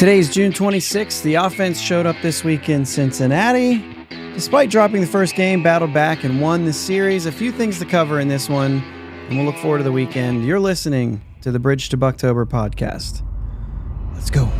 Today's June 26th. The offense showed up this week in Cincinnati. Despite dropping the first game, battled back and won the series. A few things to cover in this one, and we'll look forward to the weekend. You're listening to the Bridge to Buctober podcast. Let's go.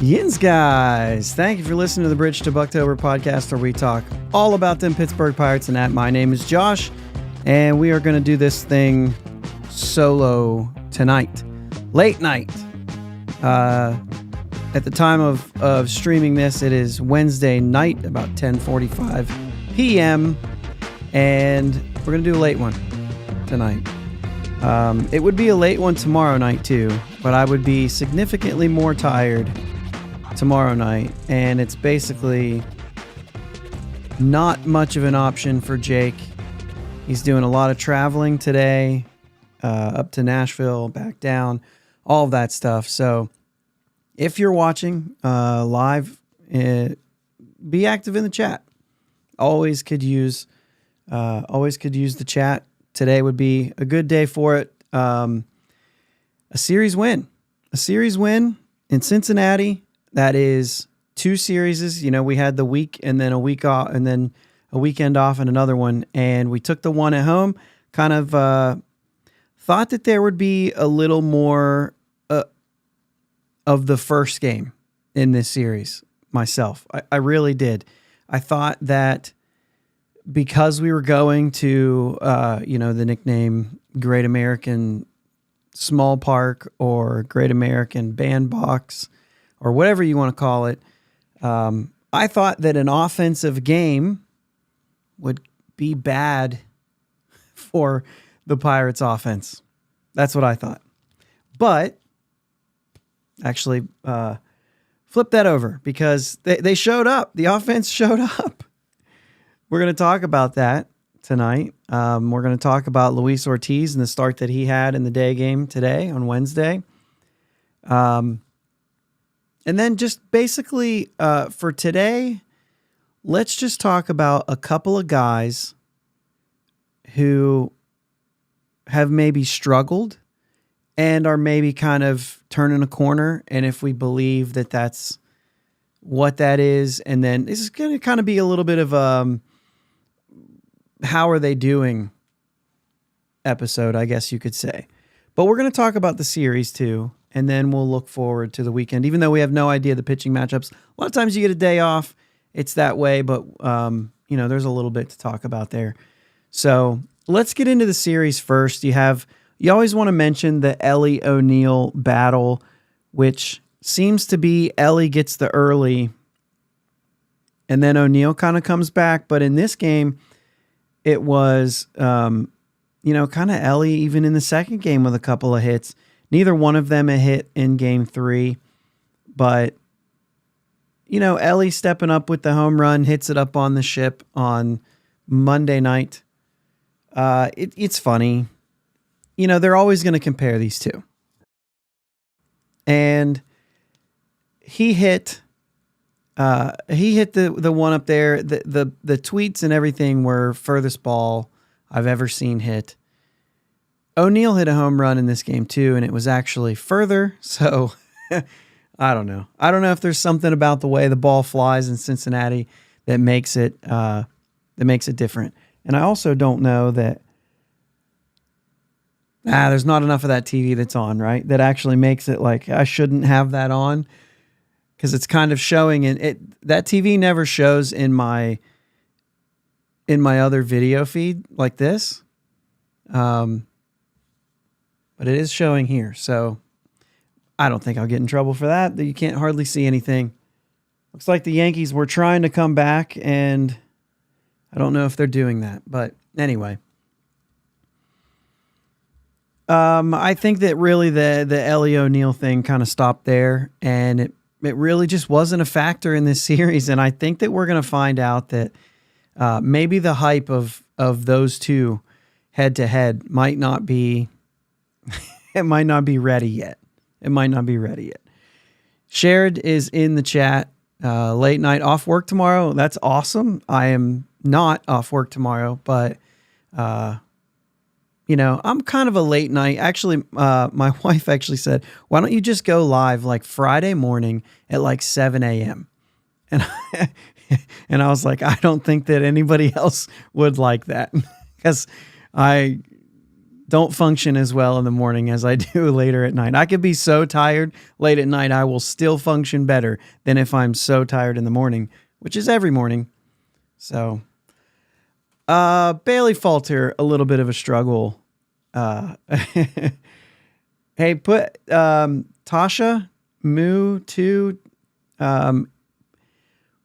Yins, guys. Thank you for listening to the Bridge to Buctober podcast, where we talk all about them Pittsburgh Pirates and that. My name is Josh, and we are going to do this thing solo tonight. Late night. At the time of streaming this, it is Wednesday night, about 10:45 p.m., and we're going to do a late one tonight. It would be a late one tomorrow night, too, but I would be significantly more tired tomorrow night, and it's basically not much of an option for Jake. He's doing a lot of traveling today, up to Nashville, back down, all of that stuff. So if you're watching live, be active in the chat. Always could use the chat. Today would be a good day for it. A series win in Cincinnati. That is two series. You know, we had the week and then a week off, and then a weekend off and another one. And we took the one at home. Kind of thought that there would be a little more of the first game in this series myself. I really did. I thought that because we were going to, the nickname Great American Small Park or Great American Bandbox, or whatever you want to call it, I thought that an offensive game would be bad for the Pirates offense. That's what I thought. But actually, flip that over, because they showed up. The offense showed up. We're going to talk about that tonight. We're going to talk about Luis Ortiz and the start that he had in the day game today on Wednesday. And then just basically for today, let's just talk about a couple of guys who have maybe struggled and are maybe kind of turning a corner. And if we believe that that's what that is, and then this is going to kind of be a little bit of how are they doing episode, I guess you could say. But we're going to talk about the series too. And then we'll look forward to the weekend, even though we have no idea the pitching matchups. A lot of times you get a day off. It's that way, but, there's a little bit to talk about there. So let's get into the series first. You always want to mention the Ellie O'Neill battle, which seems to be Ellie gets the early, and then O'Neill kind of comes back. But in this game, it was, kind of Ellie even in the second game with a couple of hits. Neither one of them a hit in game 3, but, Ellie stepping up with the home run, hits it up on the ship on Monday night. It's funny. They're always going to compare these two. And he hit the one up there. The tweets and everything were furthest ball I've ever seen hit. O'Neill hit a home run in this game too, and it was actually further. So I don't know. I don't know if there's something about the way the ball flies in Cincinnati that makes it different. And I also don't know that there's not enough of that TV that's on, right? That actually makes it like I shouldn't have that on, because it's kind of showing, and that TV never shows in my other video feed like this. But it is showing here, so I don't think I'll get in trouble for that. You can't hardly see anything. Looks like the Yankees were trying to come back, and I don't know if they're doing that. But anyway, I think that really the Ellie O'Neill thing kind of stopped there, and it really just wasn't a factor in this series. And I think that we're going to find out that maybe the hype of those two head to head might not be it might not be ready yet. It might not be ready yet. Shared is in the chat. Late night off work tomorrow. That's awesome. I am not off work tomorrow, but you know, I'm kind of a late night. Actually, my wife actually said, why don't you just go live like Friday morning at like 7 a.m. And and I was like, I don't think that anybody else would like that because I don't function as well in the morning as I do later at night. I could be so tired late at night, I will still function better than if I'm so tired in the morning, which is every morning. So, Bailey Falter, a little bit of a struggle. Hey, put Tasha Moo to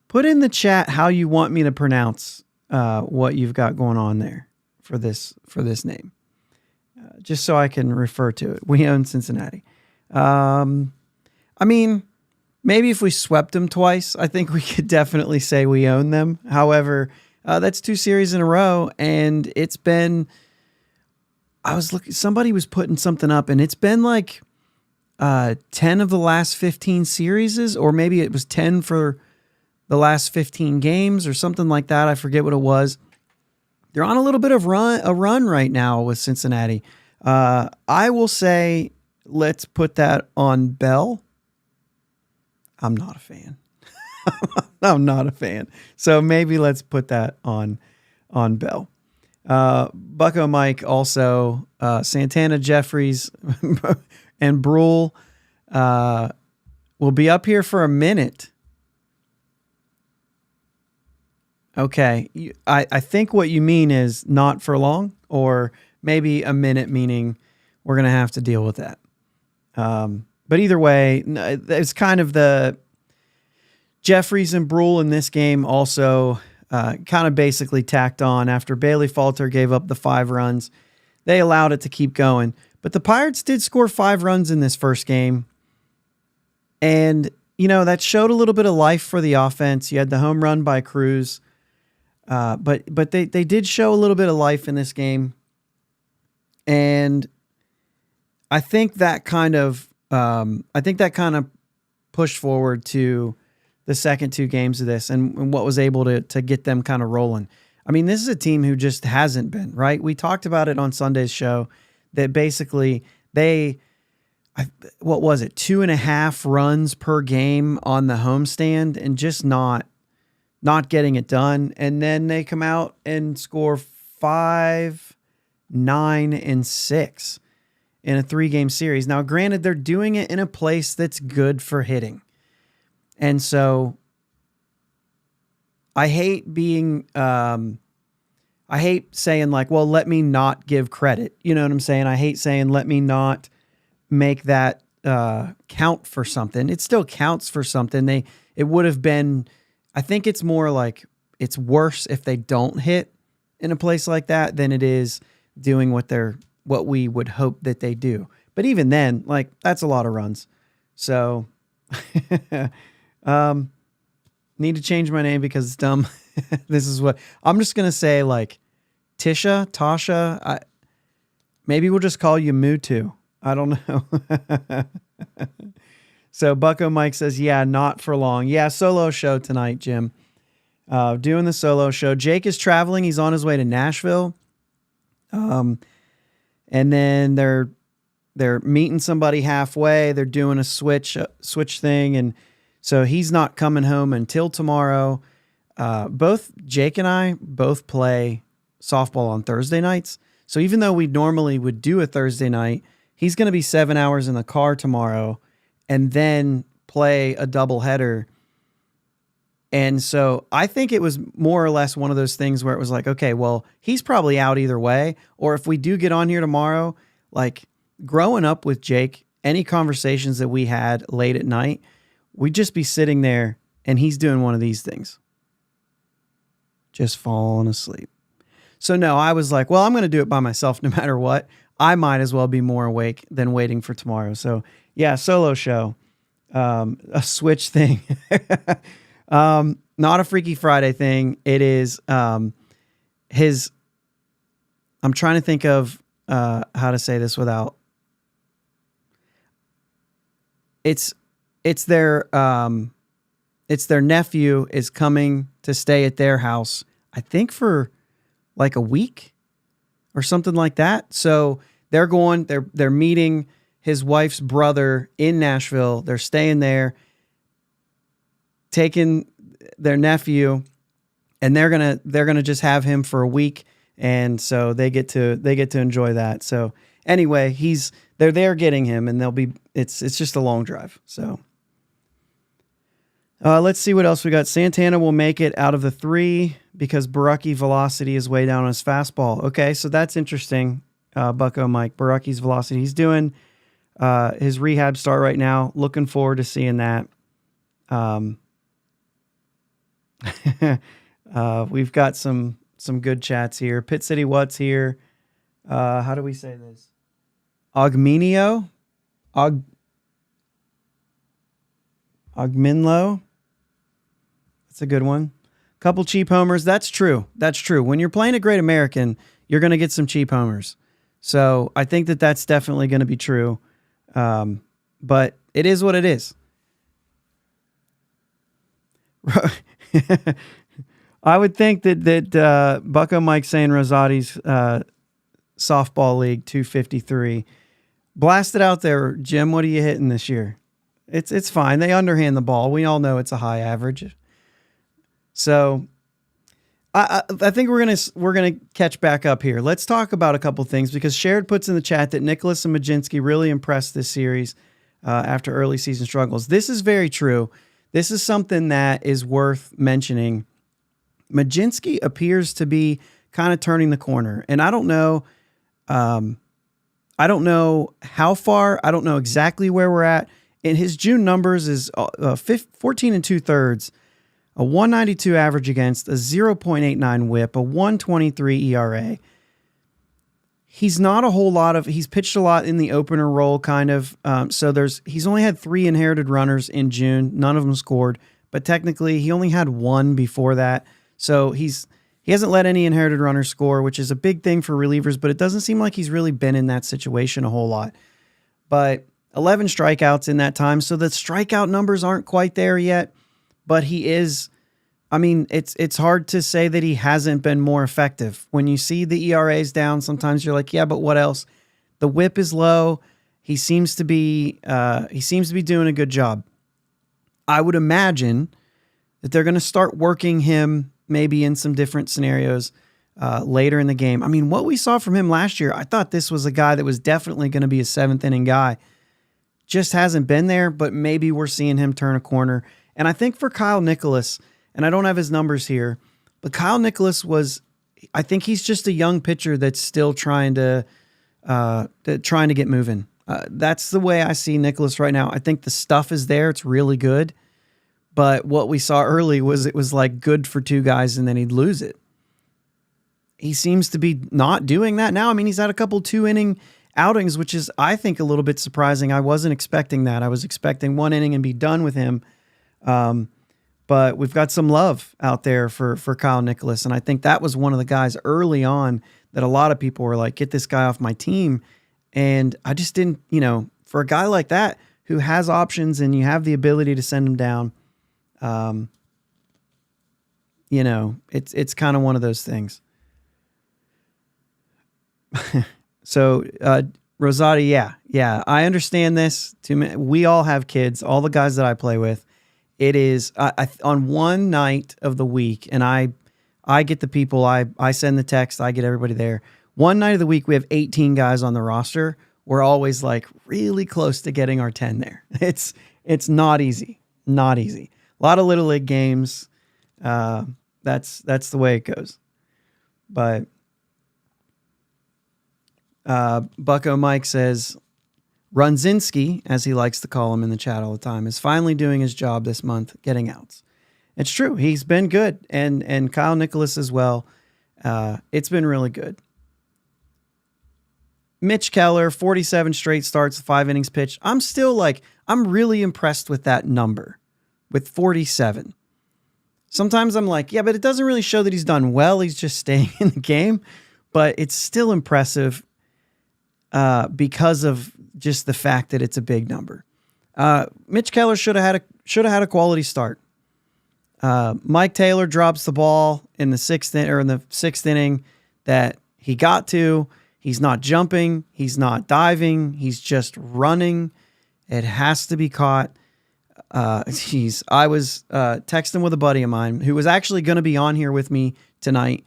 put in the chat how you want me to pronounce what you've got going on there for this name, just so I can refer to it. We own Cincinnati. I mean, maybe if we swept them twice, I think we could definitely say we own them. However, that's 2 series in a row, and it's been. I was looking. Somebody was putting something up, and it's been like 10 of the last 15 series, or maybe it was 10 for the last 15 games, or something like that. I forget what it was. They're on a little bit of a run right now with Cincinnati. I will say, let's put that on Bell. I'm not a fan. I'm not a fan. So maybe let's put that on Bell. Bucko Mike also, Santana, Jeffries, and Brule will be up here for a minute. Okay. I think what you mean is not for long, or maybe a minute, meaning we're going to have to deal with that. But either way, it's kind of the Jeffries and Brule in this game also kind of basically tacked on after Bailey Falter gave up the 5 runs. They allowed it to keep going. But the Pirates did score 5 runs in this first game. And, you know, that showed a little bit of life for the offense. You had the home run by Cruz. But they did show a little bit of life in this game. And I think that kind of pushed forward to the second 2 games of this and what was able to get them kind of rolling. I mean, this is a team who just hasn't been, right? We talked about it on Sunday's show that basically what was it, 2.5 runs per game on the homestand and just not getting it done. And then they come out and score 5, 9, and 6 in a 3-game series. Now, granted, they're doing it in a place that's good for hitting. And so I hate saying like, well, let me not give credit. You know what I'm saying? I hate saying, let me not make that count for something. It still counts for something. It would have been, I think it's more like it's worse if they don't hit in a place like that than it is doing what we would hope that they do. But even then, like, that's a lot of runs. So, need to change my name because it's dumb. This is what I'm just going to say, like, Tasha. Maybe we'll just call you Mutu. I don't know. So Bucko Mike says, yeah, not for long. Yeah, solo show tonight, Jim. Doing the solo show. Jake is traveling. He's on his way to Nashville. And then they're meeting somebody halfway. They're doing a switch thing. And so he's not coming home until tomorrow. Both Jake and I both play softball on Thursday nights. So even though we normally would do a Thursday night, he's going to be 7 hours in the car tomorrow and then play a doubleheader. And so I think it was more or less one of those things where it was like, okay, well, he's probably out either way. Or if we do get on here tomorrow, like growing up with Jake, any conversations that we had late at night, we'd just be sitting there and he's doing one of these things. Just falling asleep. So no, I was like, well, I'm going to do it by myself no matter what. I might as well be more awake than waiting for tomorrow. So yeah, solo show, a switch thing. Not a Freaky Friday thing. It is his, I'm trying to think of how to say this without. It's their nephew is coming to stay at their house, I think for like a week or something like that. So they're meeting his wife's brother in Nashville. They're staying there, taking their nephew, and they're gonna just have him for a week, and so they get to enjoy that. So anyway, they're there getting him, and it's just a long drive. So let's see what else we got. Santana will make it out of the 3 because Baracchi velocity is way down on his fastball. Okay, so that's interesting. Bucko Mike, Baracchi's velocity. He's doing his rehab start right now. Looking forward to seeing that. We've got some good chats here. Pit City What's here. How do we say this? Augminio? Augminlo? That's a good one. Couple cheap homers. That's true. That's true. When you're playing a Great American, you're going to get some cheap homers. So I think that's definitely going to be true. But it is what it is. I would think that Bucko Mike saying Rosati's softball league 253. Blast it out there, Jim. What are you hitting this year? It's fine. They underhand the ball. We all know it's a high average. So I think we're gonna catch back up here. Let's talk about a couple things because Sherrod puts in the chat that Nicholas and Majinski really impressed this series after early season struggles. This is very true. This is something that is worth mentioning. Majinski appears to be kind of turning the corner, and I don't know how far. I don't know exactly where we're at. And his June numbers is 14 2/3, a 192 average against, a 0.89 whip, a 123 ERA. He's not a whole lot of, he's pitched a lot in the opener role kind of. So he's only had 3 inherited runners in June. None of them scored, but technically he only had 1 before that. So he hasn't let any inherited runners score, which is a big thing for relievers, but it doesn't seem like he's really been in that situation a whole lot. But 11 strikeouts in that time. So the strikeout numbers aren't quite there yet, but he is. I mean, it's hard to say that he hasn't been more effective. When you see the ERAs down, sometimes you're like, yeah, but what else? The whip is low. He seems to be doing a good job. I would imagine that they're going to start working him maybe in some different scenarios later in the game. I mean, what we saw from him last year, I thought this was a guy that was definitely going to be a 7th inning guy. Just hasn't been there, but maybe we're seeing him turn a corner. And I think for Kyle Nicholas, and I don't have his numbers here, but Kyle Nicholas I think he's just a young pitcher that's still trying to get moving. That's the way I see Nicholas right now. I think the stuff is there. It's really good. But what we saw early was it was like good for 2 guys and then he'd lose it. He seems to be not doing that now. I mean, he's had a couple 2-inning outings, which is, I think, a little bit surprising. I wasn't expecting that. I was expecting 1 inning and be done with him. But we've got some love out there for Kyle Nicholas. And I think that was one of the guys early on that a lot of people were like, get this guy off my team. And I just didn't, for a guy like that who has options and you have the ability to send him down, it's kind of one of those things. So, Rosati, yeah, I understand this. We all have kids, all the guys that I play with. It is on one night of the week, and I get the people, I send the text, I get everybody there. One night of the week, we have 18 guys on the roster. We're always like really close to getting our 10 there. It's not easy, not easy. A lot of little league games. That's the way it goes. But Bucko Mike says, Runzinski, as he likes to call him in the chat all the time, is finally doing his job this month, getting outs. It's true. He's been good. And Kyle Nicholas as well. It's been really good. Mitch Keller, 47 straight starts, 5 innings pitched. I'm really impressed with that number, with 47. Sometimes I'm like, yeah, but it doesn't really show that he's done well. He's just staying in the game. but it's still impressive because of just the fact that it's a big number. Mitch Keller should have had a quality start. Mike Taylor drops the ball in the sixth inning that he got to. He's not jumping. He's not diving. He's just running. It has to be caught. I was texting with a buddy of mine who was actually going to be on here with me tonight,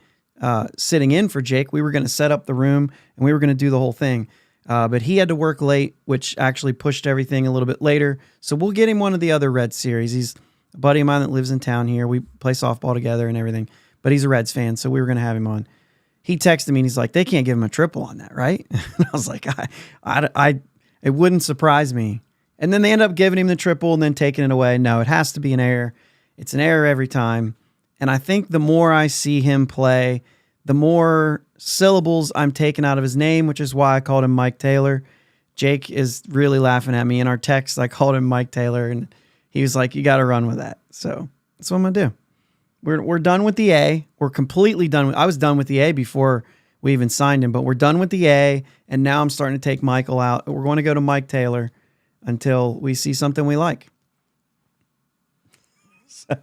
sitting in for Jake. We were going to set up the room and we were going to do the whole thing. But he had to work late, which actually pushed everything a little bit later. So we'll get him one of the other Reds series. He's a buddy of mine that lives in town here. We play softball together and everything, but he's a Reds fan. So we were going to have him on. He texted me and he's like, they can't give him a triple on that, right? And I was like, it wouldn't surprise me. And then they end up giving him the triple and then taking it away. No, it has to be an error. It's an error every time. And I think the more I see him play, the more syllables I'm taking out of his name, which is why I called him Mike Taylor. Jake is really laughing at me. In our text, I called him Mike Taylor, and he was like, you got to run with that. So that's what I'm going to do. We're done with the A. We're completely done. I was done with the A before we even signed him, but we're done with the A, and now I'm starting to take Michael out. We're going to go to Mike Taylor until we see something we like. So,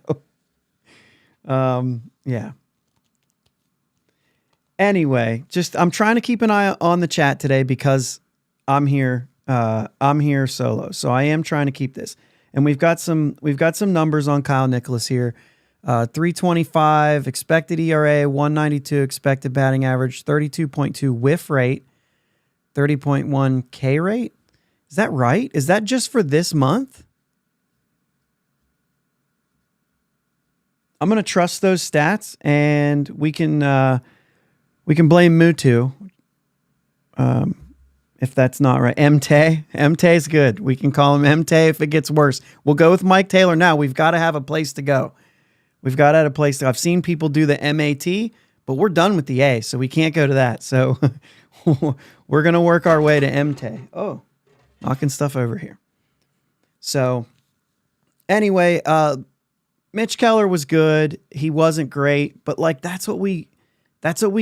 yeah. Anyway, I'm trying to keep an eye on the chat today because I'm here solo. So I am trying to keep this. And we've got some numbers on Kyle Nicholas here. 325 expected ERA, 192 expected batting average, 32.2 whiff rate, 30.1 K rate. Is that right? Is that just for this month? I'm going to trust those stats, and we can blame Mutu. If that's not right. MT is good. We can call him MT if it gets worse. We'll go with Mike Taylor now. We've got to have a place to go. I've seen people do the MAT, but we're done with the A, so we can't go to that. So we're going to work our way to MT. Oh, knocking stuff over here. So anyway, Mitch Keller was good. He wasn't great, but like that's what we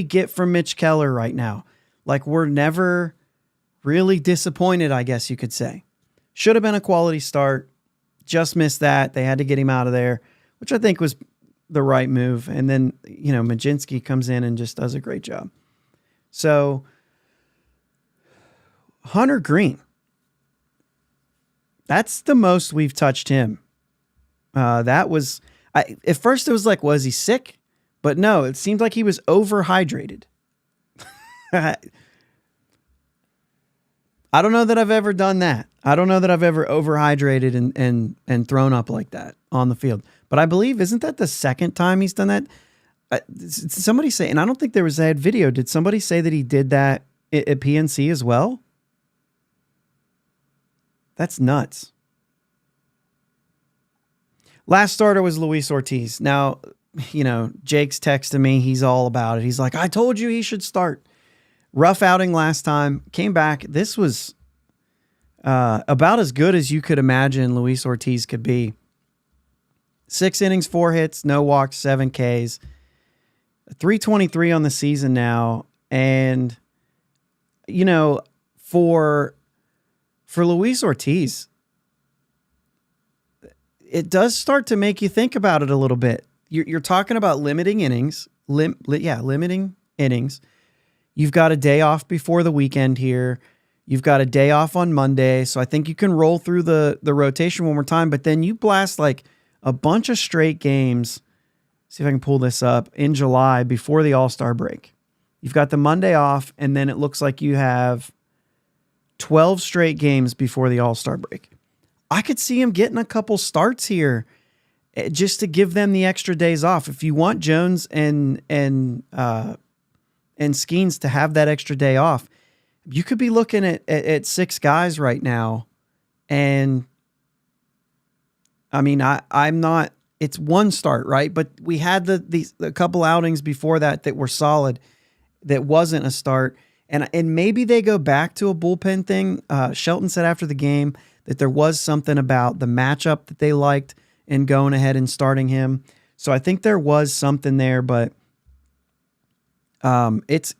get from Mitch Keller right now. Like we're never really disappointed, I guess you could say. Should have been a quality start. Just missed that. They had to get him out of there, which I think was the right move. And then, Majinski comes in and just does a great job. So Hunter Green, that's the most we've touched him. At first it was like, was he sick? But no, it seemed like he was overhydrated. I don't know that I've ever done that. I don't know that I've ever overhydrated and thrown up like that on the field. But I believe, isn't that the second time he's done that? Somebody say, and I don't think there was that video. Did somebody say that he did that at PNC as well? That's nuts. Last starter was Luis Ortiz. Now, Jake's texting me. He's all about it. He's like, I told you he should start. Rough outing last time. Came back. This was about as good as you could imagine Luis Ortiz could be. 6 innings, 4 hits, no walks, 7 Ks. 323 on the season now. And, for Luis Ortiz, it does start to make you think about it a little bit. You're talking about limiting innings. Limiting innings. You've got a day off before the weekend here. You've got a day off on Monday. So I think you can roll through the rotation one more time, but then you blast like a bunch of straight games. See if I can pull this up in July before the All-Star break. You've got the Monday off, and then it looks like you have 12 straight games before the All-Star break. I could see him getting a couple starts here just to give them the extra days off. If you want Jones and Skeens to have that extra day off, you could be looking at 6 guys right now. And I mean, I'm not, it's one start, right? But we had a couple outings before that were solid. That wasn't a start. And maybe they go back to a bullpen thing. Shelton said after the game that there was something about the matchup that they liked in going ahead and starting him. So I think there was something there, but it's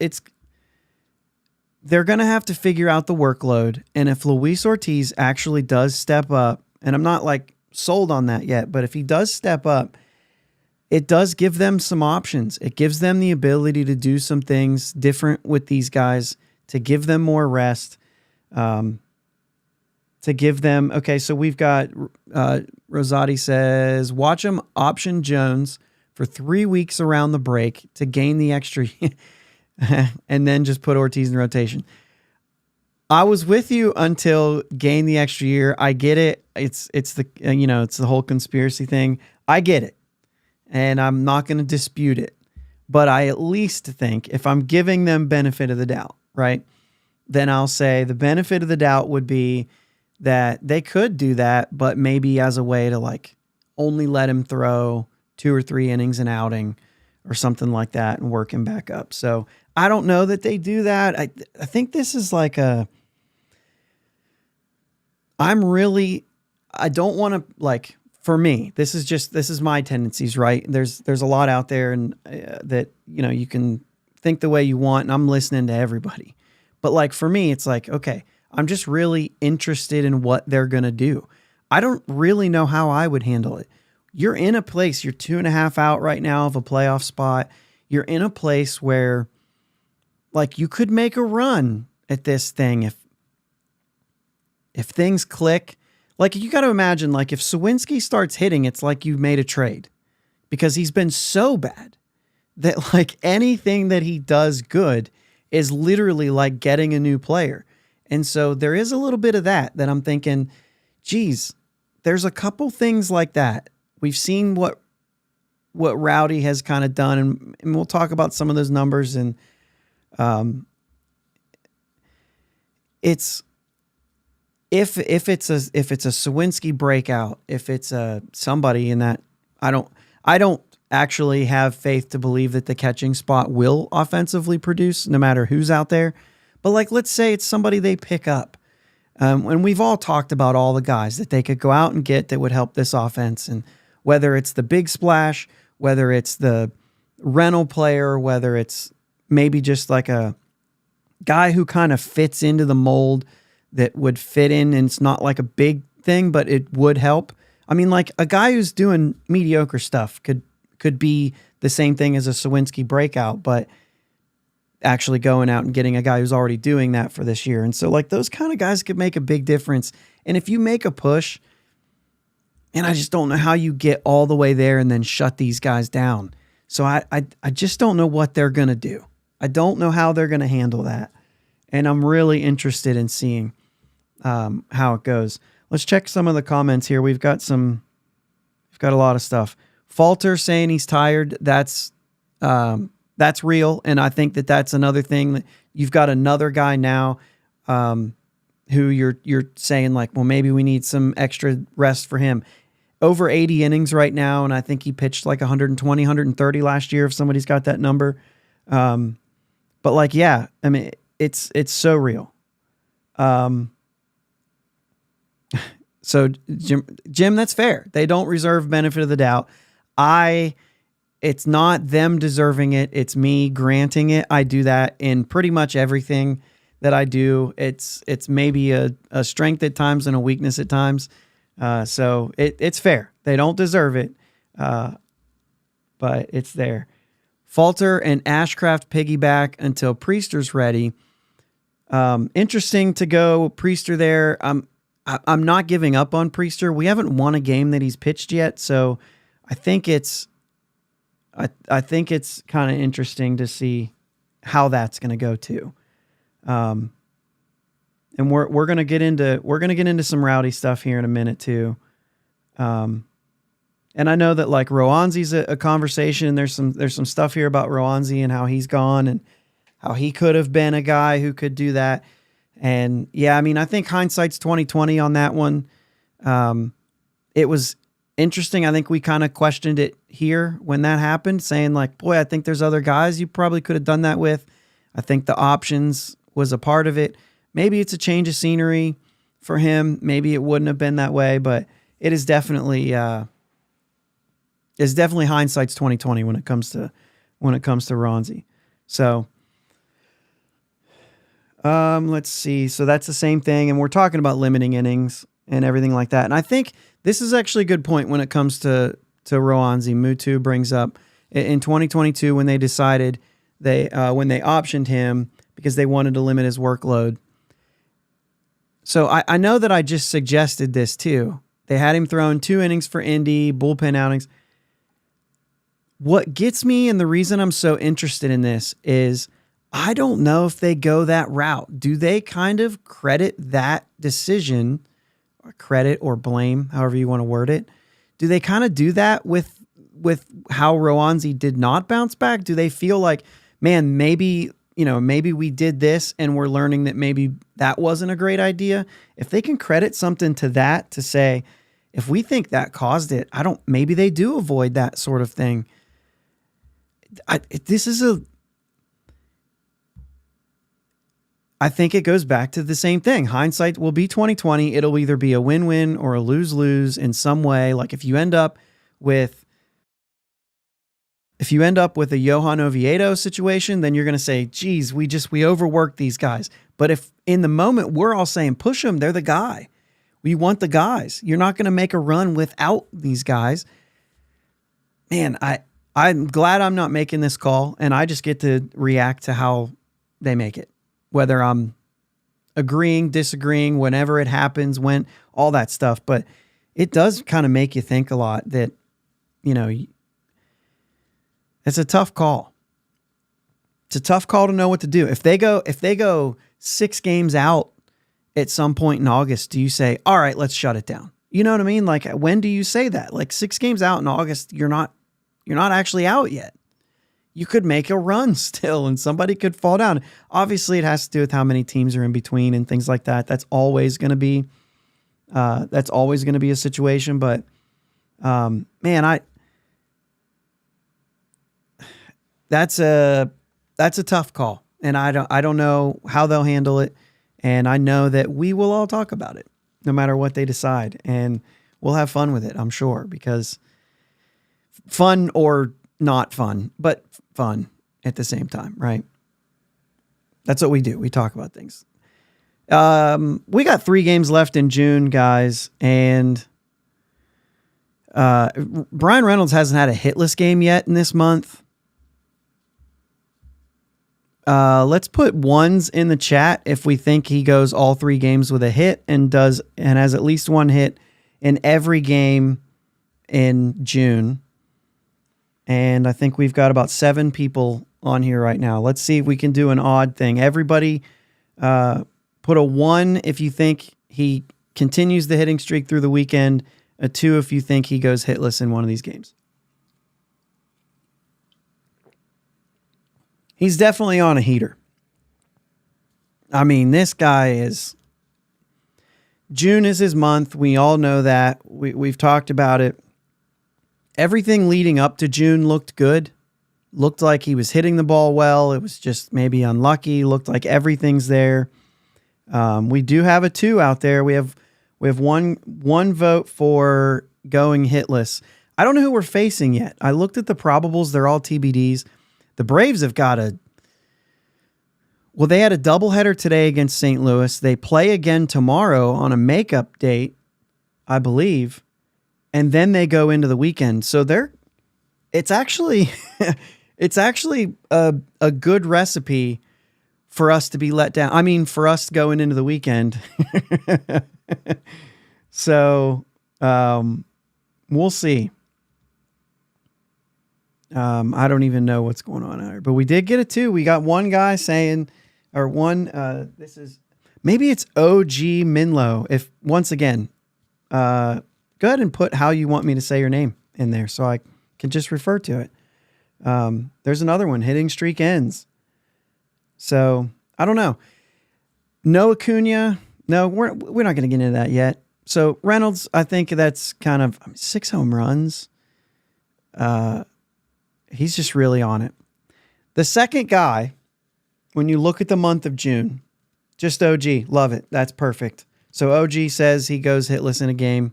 they're going to have to figure out the workload. And if Luis Ortiz actually does step up, and I'm not like sold on that yet, but if he does step up, it does give them some options. It gives them the ability to do some things different with these guys, to give them more rest, to give them, okay, so we've got, Rosati says, watch them option Jones for 3 weeks around the break to gain the extra, and then just put Ortiz in rotation. I was with you until gain the extra year. I get it. It's the, it's the whole conspiracy thing. I get it. And I'm not going to dispute it. But I at least think if I'm giving them benefit of the doubt, right, then I'll say the benefit of the doubt would be that they could do that, but maybe as a way to like only let him throw 2 or 3 innings an outing or something like that and work him back up. So I don't know that they do that. I think this is like I don't want to, like, for me, this is my tendencies, right? There's a lot out there and that, you can think the way you want, and I'm listening to everybody. But like, for me, it's like, okay, I'm just really interested in what they're going to do. I don't really know how I would handle it. You're in a place, you're 2.5 out right now of a playoff spot. You're in a place where like you could make a run at this thing if things click. Like, you got to imagine, like, if Sawinski starts hitting, it's like you made a trade, because he's been so bad that like anything that he does good is literally like getting a new player. And so there is a little bit of that I'm thinking, geez, there's a couple things like that. We've seen what Rowdy has kind of done, and we'll talk about some of those numbers. And it's, If it's a Sawinski breakout, if it's somebody in that, I don't actually have faith to believe that the catching spot will offensively produce no matter who's out there. But like, let's say it's somebody they pick up. And we've all talked about all the guys that they could go out and get that would help this offense. And whether it's the big splash, whether it's the rental player, whether it's maybe just like a guy who kind of fits into the mold that would fit in, and it's not like a big thing, but it would help. I mean, like a guy who's doing mediocre stuff could be the same thing as a Sawinski breakout, but actually going out and getting a guy who's already doing that for this year. And so like those kind of guys could make a big difference. And if you make a push, and I just don't know how you get all the way there and then shut these guys down. So I just don't know what they're going to do. I don't know how they're going to handle that. And I'm really interested in seeing how it goes. Let's check some of the comments here. We've got a lot of stuff. Falter saying he's tired. That's real. And I think that's another thing that you've got another guy now who you're saying like, well, maybe we need some extra rest for him. Over 80 innings right now. And I think he pitched like 120, 130 last year, if somebody's got that number. But like, yeah, I mean, it's so real. So Jim, that's fair. They don't reserve benefit of the doubt. It's not them deserving it. It's me granting it. I do that in pretty much everything that I do. It's maybe a strength at times and a weakness at times. So it's fair. They don't deserve it. But it's there. Falter and Ashcraft piggyback until Priester's ready. Interesting to go Priester there. I'm not giving up on Priester. We haven't won a game that he's pitched yet, so I think it's kind of interesting to see how that's going to go too. And we're going to get into some Rowdy stuff here in a minute too. And I know that like Roanzi's a conversation. There's some stuff here about Roanzi and how he's gone and how he could have been a guy who could do that. And yeah, I mean, I think hindsight's 2020 on that one. It was interesting. I think we kind of questioned it here when that happened, saying like, boy, I think there's other guys you probably could have done that with. I think the options was a part of it. Maybe it's a change of scenery for him. Maybe it wouldn't have been that way, but it is definitely hindsight's 2020 when it comes to Ronzi. So Let's see. So that's the same thing. And we're talking about limiting innings and everything like that. And I think this is actually a good point when it comes to Roanzi. Mutu brings up in 2022 when they decided when they optioned him because they wanted to limit his workload. So I know that I just suggested this too. They had him throwing 2 innings for Indy, bullpen outings. What gets me and the reason I'm so interested in this is I don't know if they go that route. Do they kind of credit that decision, or credit or blame, however you want to word it? Do they kind of do that with how Roanzi did not bounce back? Do they feel like, man, maybe we did this and we're learning that maybe that wasn't a great idea? If they can credit something to that, to say, if we think that caused it, maybe they do avoid that sort of thing. I think it goes back to the same thing. Hindsight will be 2020. It'll either be a win-win or a lose-lose in some way. Like if you end up with a Johan Oviedo situation, then you're going to say, geez, we overworked these guys. But if in the moment we're all saying, push them, they're the guy. We want the guys. You're not going to make a run without these guys. Man, I'm glad I'm not making this call, and I just get to react to how they make it. Whether I'm agreeing, disagreeing, whenever it happens, when, all that stuff. But it does kind of make you think a lot that, it's a tough call. It's a tough call to know what to do. If they go 6 games out at some point in August, do you say, all right, let's shut it down? You know what I mean? Like, when do you say that? Like 6 games out in August, you're not actually out yet. You could make a run still and somebody could fall down. Obviously it has to do with how many teams are in between and things like that. That's always going to be a situation. But, man, that's a tough call, and I don't know how they'll handle it. And I know that we will all talk about it no matter what they decide, and we'll have fun with it, I'm sure, because fun or not fun, but fun at the same time, right? That's what we do. We talk about things. We got 3 games left in June, guys, and Brian Reynolds hasn't had a hitless game yet in this month. Let's put ones in the chat if we think he goes all 3 games with a hit and has at least 1 hit in every game in June. And I think we've got about 7 people on here right now. Let's see if we can do an odd thing. Everybody, put a 1 if you think he continues the hitting streak through the weekend, a 2 if you think he goes hitless in one of these games. He's definitely on a heater. I mean, this guy June is his month. We all know that. We've talked about it. Everything leading up to June looked good. Looked like he was hitting the ball well. It was just maybe unlucky. Looked like everything's there. We do have a 2 out there. We have one vote for going hitless. I don't know who we're facing yet. I looked at the probables. They're all TBDs. The Braves have got they had a doubleheader today against St. Louis. They play again tomorrow on a makeup date, I believe, and then they go into the weekend. So it's actually a good recipe for us to be let down. I mean, for us going into the weekend. So we'll see. I don't even know what's going on out here, but we did get a 2. We got one guy saying, or one, maybe it's OG Minlow. If once again, go ahead and put how you want me to say your name in there so I can just refer to it. There's another one, hitting streak ends. So I don't know. No Acuna. No, we're not going to get into that yet. So Reynolds, I think that's kind of 6 home runs. He's just really on it. The second guy, when you look at the month of June, just OG. Love it. That's perfect. So OG says he goes hitless in a game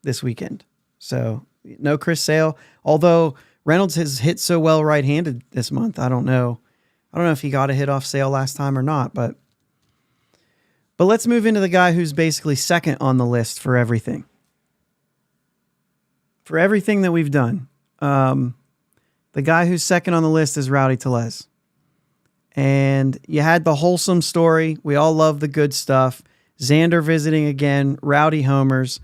this weekend. So no Chris Sale. Although Reynolds has hit so well right-handed this month. I don't know if he got a hit off Sale last time or not, but But let's move into the guy who's basically second on the list for everything. For everything that we've done. The guy who's second on the list is Rowdy Tellez. And you had the wholesome story. We all love the good stuff. Xander visiting again. Rowdy homers.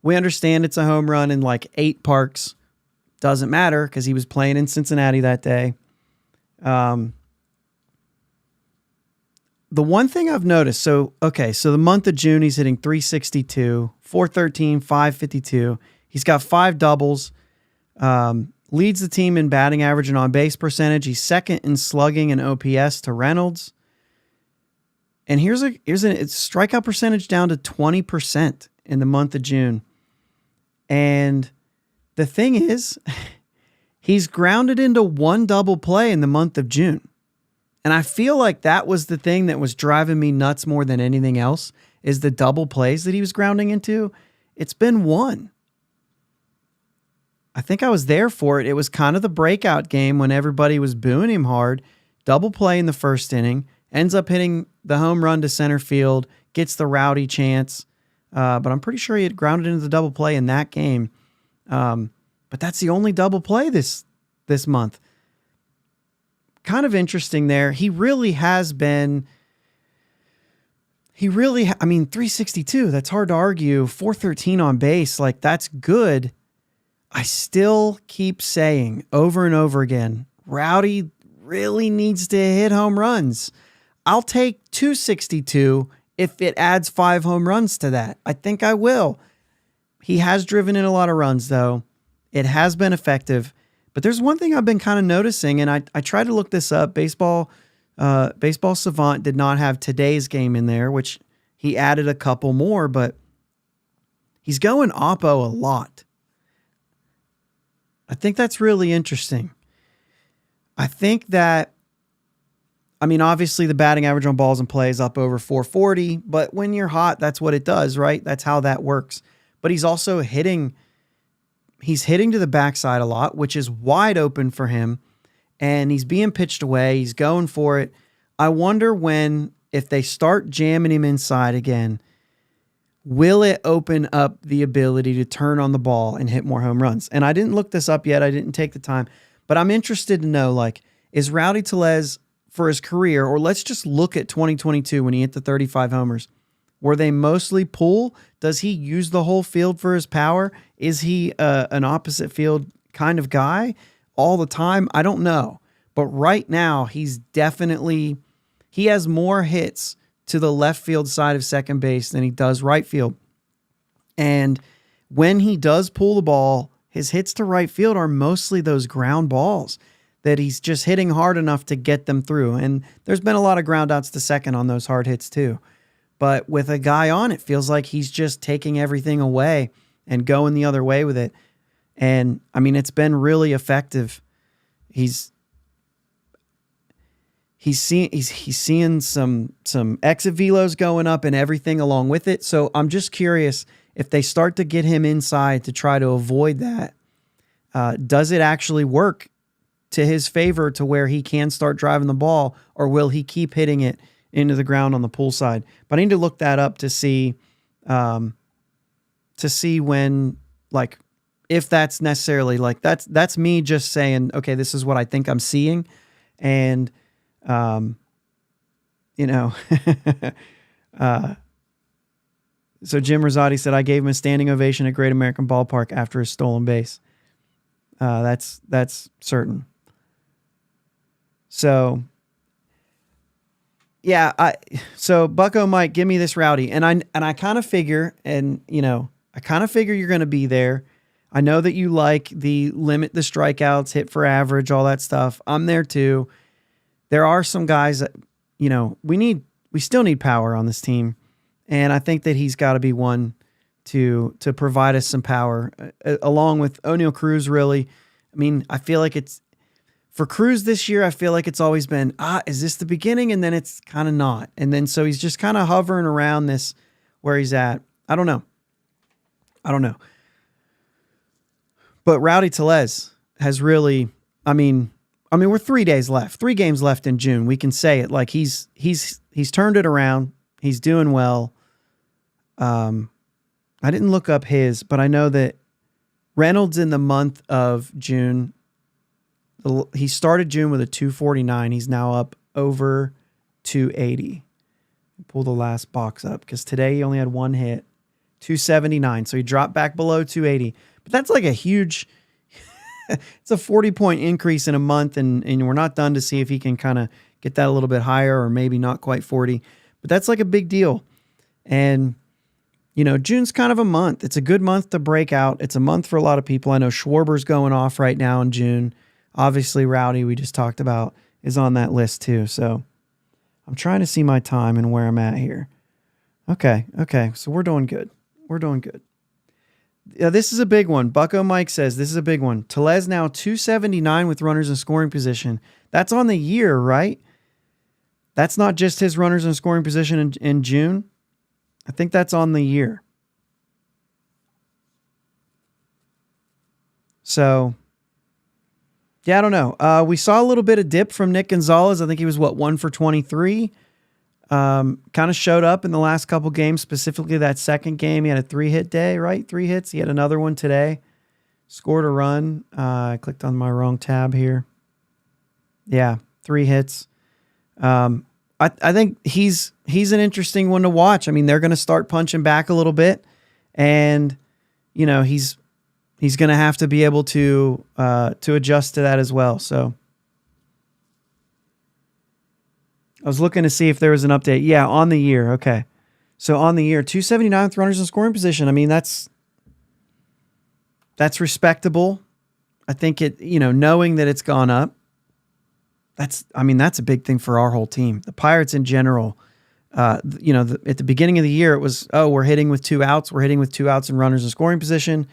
We understand it's a home run in like 8 parks. Doesn't matter because he was playing in Cincinnati that day. The one thing I've noticed, so the month of June, he's hitting 362, 413, 552. He's got 5 doubles. Leads the team in batting average and on-base percentage. He's second in slugging and OPS to Reynolds. And here's a strikeout percentage down to 20% in the month of June. And the thing is, he's grounded into 1 double play in the month of June. And I feel like that was the thing that was driving me nuts more than anything else, is the double plays that he was grounding into. It's been 1. I think I was there for it. It was kind of the breakout game when everybody was booing him hard. Double play in the first inning. Ends up hitting the home run to center field. Gets the Rowdy chance. But I'm pretty sure he had grounded into the double play in that game. But that's the only double play this month. Kind of interesting there. He really has been... 362, that's hard to argue. 413 on base, like that's good. I still keep saying over and over again, Rowdy really needs to hit home runs. I'll take 262 if it adds 5 home runs to that. I think I will. He has driven in a lot of runs, though. It has been effective. But there's one thing I've been kind of noticing, and I tried to look this up. Baseball Savant did not have today's game in there, which he added a couple more, but he's going oppo a lot. I think that's really interesting. I think that, obviously the batting average on balls and plays up over 440, but when you're hot, that's what it does, right? That's how that works. But he's also hitting to the backside a lot, which is wide open for him, and he's being pitched away. He's going for it. I wonder if they start jamming him inside again, will it open up the ability to turn on the ball and hit more home runs? And I didn't look this up yet. I didn't take the time, but I'm interested to know, is Rowdy Tellez for his career, or let's just look at 2022 when he hit the 35 homers, were they mostly pull? Does he use the whole field for his power? Is he an opposite field kind of guy all the time? I don't know. But right now, he has more hits to the left field side of second base than he does right field. And when he does pull the ball, his hits to right field are mostly those ground balls that he's just hitting hard enough to get them through. And there's been a lot of ground outs to second on those hard hits too. But with a guy on, it feels like he's just taking everything away and going the other way with it. And it's been really effective. He's seeing some exit velos going up and everything along with it. So I'm just curious if they start to get him inside to try to avoid that. Does it actually work to his favor to where he can start driving the ball, or will he keep hitting it into the ground on the pull side? But I need to look that up to see when, if that's necessarily that's me just saying, okay, this is what I think I'm seeing. And, so Jim Rosati said, I gave him a standing ovation at Great American Ballpark after his stolen base. That's certain. So yeah, so Bucko might give me this Rowdy, and I kind of figure, you're going to be there. I know that you like the limit the strikeouts, hit for average, all that stuff. I'm there too. There are some guys that, we still need power on this team. And I think that he's got to be one to provide us some power, along with O'Neal Cruz, really. I feel like it's, for Cruz this year, I feel like it's always been, is this the beginning? And then it's kind of not. And then so he's just kind of hovering around this where he's at. I don't know. But Rowdy Tellez has really, we're 3 days left, 3 games left in June. We can say it, he's turned it around. He's doing well. I didn't look up his, but I know that Reynolds in the month of June, he started June with a 249. He's now up over 280. Pull the last box up because today he only had one hit, 279. So he dropped back below 280. But that's like a huge, it's a 40-point increase in a month, and we're not done to see if he can kind of get that a little bit higher or maybe not quite 40. But that's like a big deal. And, you know, June's kind of a month. It's a good month to break out. It's a month for a lot of people. I know Schwarber's going off right now in June. Obviously, Rowdy, we just talked about, is on that list too. So I'm trying to see my time and where I'm at here. Okay. So we're doing good. This is a big one. Bucko Mike says this is a big one. Tellez now 279 with runners in scoring position. That's on the year, right? That's not just his runners in scoring position in June. I think that's on the year. So, yeah, I don't know. We saw a little bit of dip from Nick Gonzalez. I think he was, 1 for 23. Kind of showed up in the last couple games, specifically that second game. He had a 3-hit day, right? 3 hits. He had another one today. Scored a run. I clicked on my wrong tab here. Yeah, 3 hits. I think he's an interesting one to watch. I mean, they're going to start punching back a little bit, and you know he's going to have to be able to adjust to that as well. So I was looking to see if there was an update. Yeah, on the year. Okay, so on the year, 279 with runners in scoring position. I mean, that's respectable. I think knowing that it's gone up. That's a big thing for our whole team. The Pirates in general, at the beginning of the year, it was, we're hitting with 2 outs. We're hitting with 2 outs and runners in scoring position.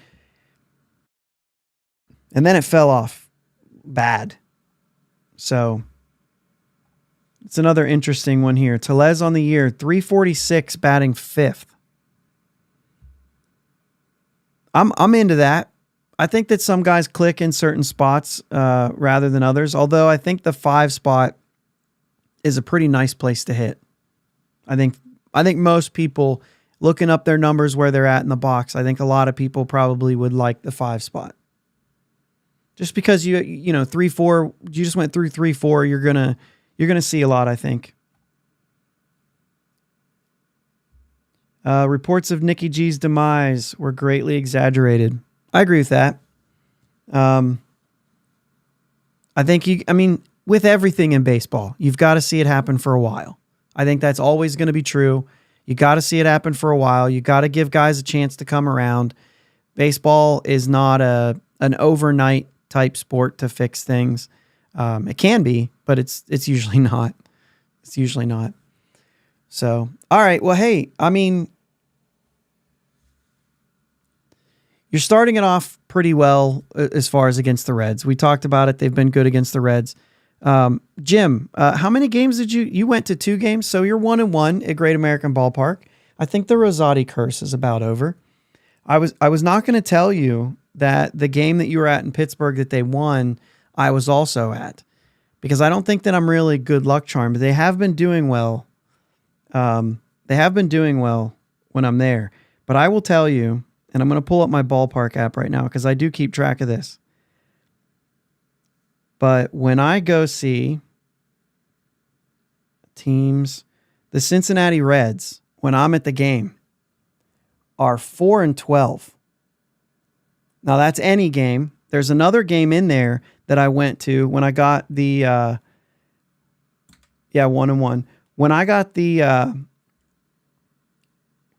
And then it fell off bad. So it's another interesting one here. Tellez on the year, 346 batting 5th. I'm into that. I think that some guys click in certain spots rather than others, although I think the 5 spot is a pretty nice place to hit. I think most people, looking up their numbers where they're at in the box, I think a lot of people probably would like the 5 spot. Just because you 3-4, you just went through 3-4, you're gonna see a lot, I think. Reports of Nicky G's demise were greatly exaggerated. I agree with that. I think with everything in baseball, you've got to see it happen for a while. I think that's always going to be true. You got to see it happen for a while. You got to give guys a chance to come around. Baseball is not an overnight type sport to fix things. It can be, but it's usually not. It's usually not. So, all right. Well, hey, you're starting it off pretty well as far as against the Reds. We talked about it. They've been good against the Reds. Jim, how many games did you went to 2 games? So you're 1-1 at Great American Ballpark. I think the Rosati curse is about over. I was not going to tell you that the game that you were at in Pittsburgh that they won, I was also at, because I don't think that I'm really good luck charm, but they have been doing well. They have been doing well when I'm there, but I will tell you, and I'm going to pull up my ballpark app right now because I do keep track of this. But when I go see teams, the Cincinnati Reds, when I'm at the game, are 4-12. Now that's any game. There's another game in there that I went to when I got the 1-1. When I got the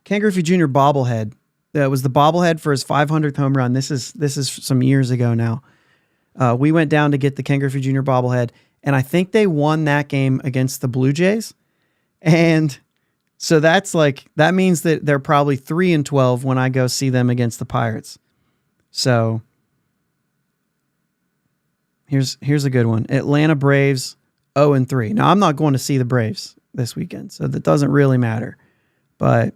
Ken Griffey Jr. bobblehead, that was the bobblehead for his 500th home run. This is some years ago now. We went down to get the Ken Griffey Jr. bobblehead, and I think they won that game against the Blue Jays. And so that means that they're probably 3-12 when I go see them against the Pirates. So here's a good one. Atlanta Braves 0-3. Now I'm not going to see the Braves this weekend, so that doesn't really matter. But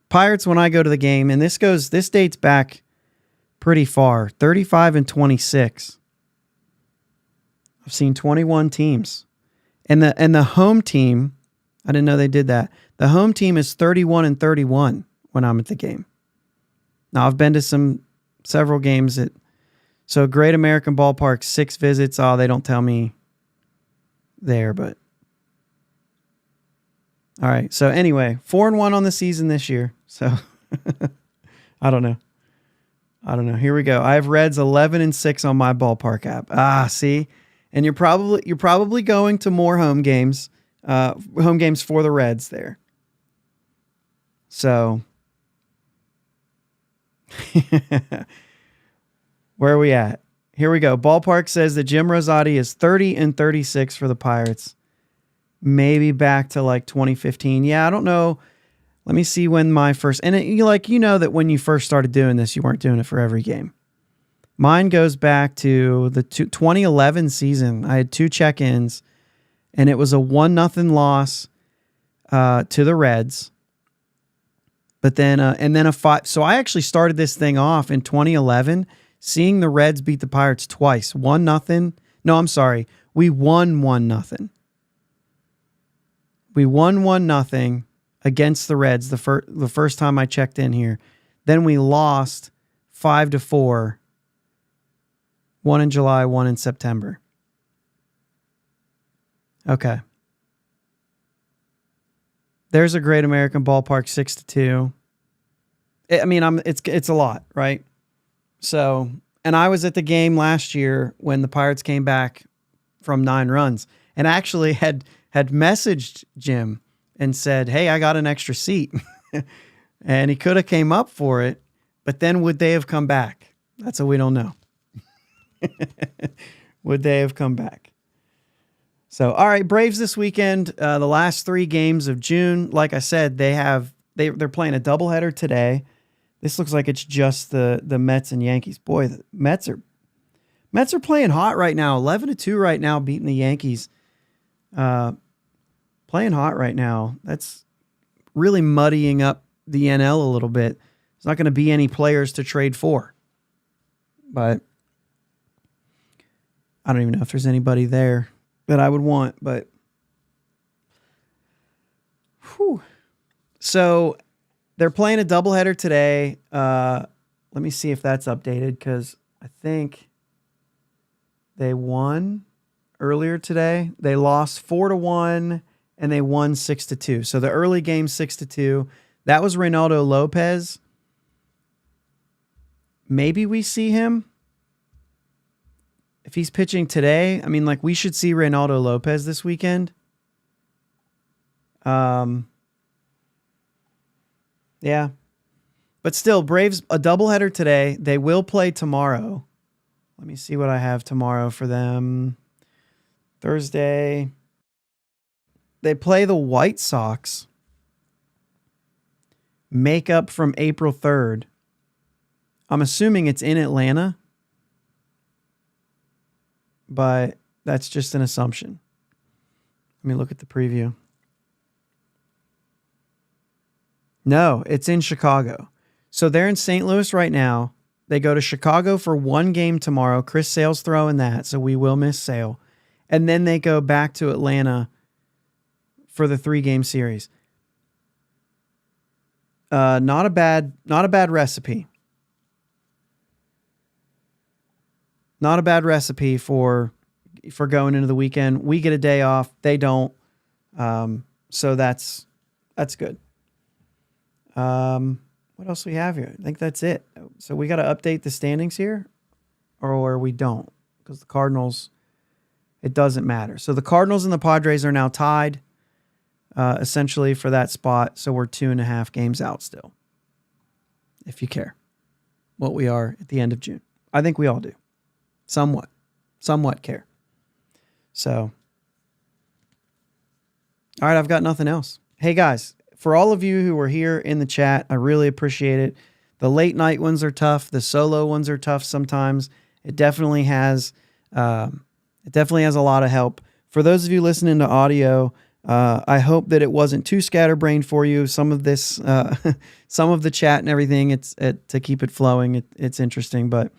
Pirates, when I go to the game, and this dates back pretty far, 35-26. I've seen 21 teams. And the home team I didn't know they did that. The home team is 31-31 when I'm at the game. Now, I've been to several games so Great American Ballpark, 6 visits. Oh, they don't tell me there, but all right. So anyway, 4-1 on the season this year. So I don't know. Here we go. I have Reds 11-6 on my ballpark app. See, and you're probably going to more home games for the Reds there. So where are we at? Here we go. Ballpark says that Jim Rosati is 30-36 for the Pirates. Maybe back to like 2015. Yeah, I don't know. Let me see when my first... And you know that when you first started doing this, you weren't doing it for every game. Mine goes back to the 2011 season. I had 2 check-ins, and it was a 1-0 loss to the Reds. But then, and then a 5... So I actually started this thing off in 2011, seeing the Reds beat the Pirates twice. 1-0. No, I'm sorry. We won 1-0. We won 1-0 against the Reds the first time I checked in here. Then we lost 5-4. 1 in July, 1 in September. Okay. There's a Great American Ballpark 6-2. I mean, it's a lot, right? So, and I was at the game last year when the Pirates came back from 9 runs, and actually had messaged Jim and said, "Hey, I got an extra seat." And he could have came up for it, but then would they have come back? That's what we don't know. Would they have come back? So, all right, Braves this weekend, the last 3 games of June. Like I said, they're playing a doubleheader today. This looks like it's just the Mets and Yankees. Boy, the Mets are playing hot right now. 11-2 right now, beating the Yankees. Playing hot right now. That's really muddying up the NL a little bit. There's not going to be any players to trade for. But I don't even know if there's anybody there that I would want. But whew. So they're playing a doubleheader today. Let me see if that's updated, because I think they won earlier today. They lost 4-1 and they won 6-2. So the early game 6-2. That was Reynaldo Lopez. Maybe we see him if he's pitching today. I mean, like, we should see Reynaldo Lopez this weekend. Yeah. But still, Braves, a doubleheader today. They will play tomorrow. Let me see what I have tomorrow for them. Thursday. They play the White Sox. Make up from April 3rd. I'm assuming it's in Atlanta, but that's just an assumption. Let me look at the preview. No, it's in Chicago. So they're in St. Louis right now. They go to Chicago for 1 game tomorrow. Chris Sale's throwing that, so we will miss Sale. And then they go back to Atlanta for the 3-game series. Not a bad recipe. Not a bad recipe for going into the weekend. We get a day off. They don't. So that's good. What else we have here? I think that's it. So we got to update the standings here, or we don't, because the Cardinals, it doesn't matter. So the Cardinals and the Padres are now tied, essentially, for that spot. So we're 2.5 games out still, if you care what we are at the end of June. I think we all do. Somewhat care. So, all right, I've got nothing else. Hey, guys, for all of you who are here in the chat, I really appreciate it. The late night ones are tough. The solo ones are tough sometimes. It definitely has a lot of help. For those of you listening to audio, I hope that it wasn't too scatterbrained for you. Some of this, some of the chat and everything, to keep it flowing. It's interesting, but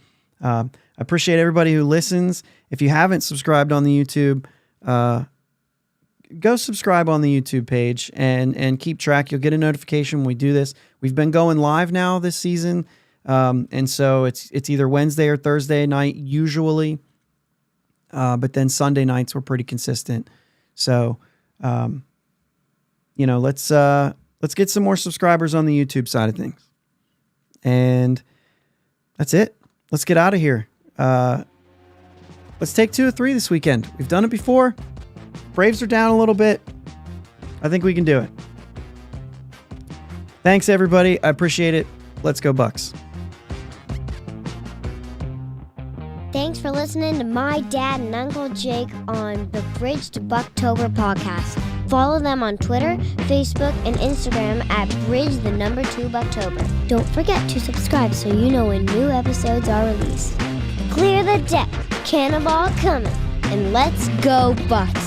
I appreciate everybody who listens. If you haven't subscribed on the YouTube, go subscribe on the YouTube page and keep track. You'll get a notification when we do this. We've been going live now this season, and so it's either Wednesday or Thursday night usually, but then Sunday nights we're pretty consistent. So, let's get some more subscribers on the YouTube side of things, and that's it. Let's get out of here. Let's take 2 or 3 this weekend. We've done it before. Braves are down a little bit. I think we can do it. Thanks, everybody. I appreciate it. Let's go Bucs. Thanks for listening to my dad and Uncle Jake on the Bridge to Buctober podcast. Follow them on Twitter, Facebook, and Instagram at Bridge2 Buctober. Don't forget to subscribe so you know when new episodes are released. Clear the deck, cannonball coming, and let's go Bucs.